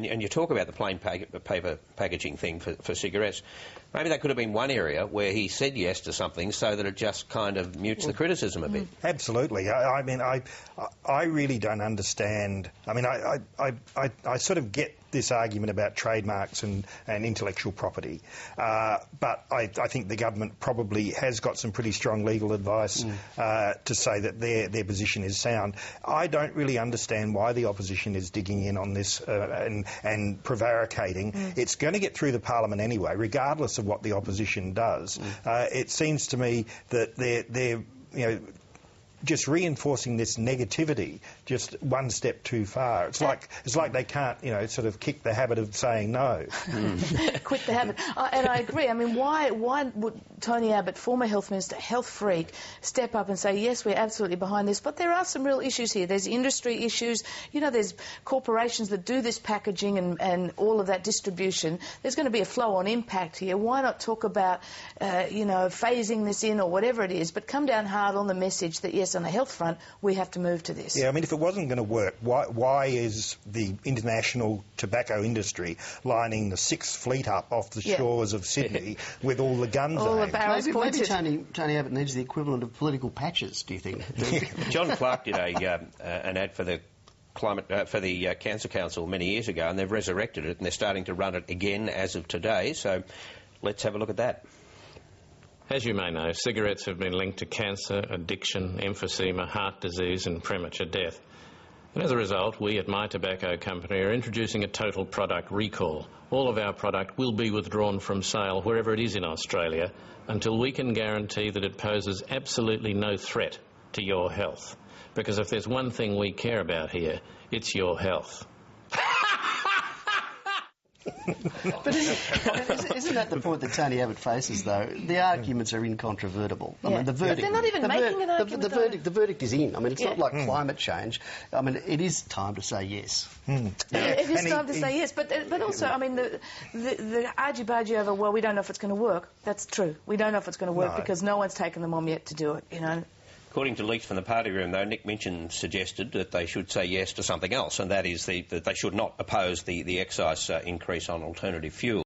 And you talk about the plain paper packaging thing for cigarettes. Maybe that could have been one area where he said yes to something so that it just kind of mutes the criticism a bit. Absolutely. I mean, I really don't understand. I mean, I sort of get this argument about trademarks and intellectual property, but I think the government probably has got some pretty strong legal advice to say that their position is sound. I don't really understand why the opposition is digging in on this and prevaricating. It's going to get through the parliament anyway, regardless of what the opposition does. It seems to me that they're just reinforcing this negativity just one step too far. It's like they can't, sort of kick the habit of saying no. Quit the habit. And I agree. I mean, why would Tony Abbott, former health minister, health freak, step up and say, yes, we're absolutely behind this, but there are some real issues here. There's industry issues. There's corporations that do this packaging and all of that distribution. There's going to be a flow-on impact here. Why not talk about, phasing this in or whatever it is, but come down hard on the message that, yes, on the health front, we have to move to this. Yeah, I mean, if it wasn't going to work, why is the international tobacco industry lining the Sixth Fleet up off the shores of Sydney with all the guns aimed? Maybe Tony Abbott needs the equivalent of political patches, do you think? John Clark did an ad for the Cancer Council many years ago, and they've resurrected it, and they're starting to run it again as of today, so let's have a look at that. As you may know, cigarettes have been linked to cancer, addiction, emphysema, heart disease and premature death. And as a result, we at My Tobacco Company are introducing a total product recall. All of our product will be withdrawn from sale wherever it is in Australia until we can guarantee that it poses absolutely no threat to your health. Because if there's one thing we care about here, it's your health. But isn't that the point that Tony Abbott faces, though? The arguments are incontrovertible. I mean, the verdict... They're not even making an argument, the verdict is in. I mean, it's not like climate change. I mean, it is time to say yes. It is time to say yes, but also, I mean, the argy-bargy over, well, we don't know if it's going to work. That's true. We don't know if it's going to work because no one's taken them on yet to do it, According to leaks from the party room, though, Nick Minchin suggested that they should say yes to something else, and that is that they should not oppose the excise increase on alternative fuel.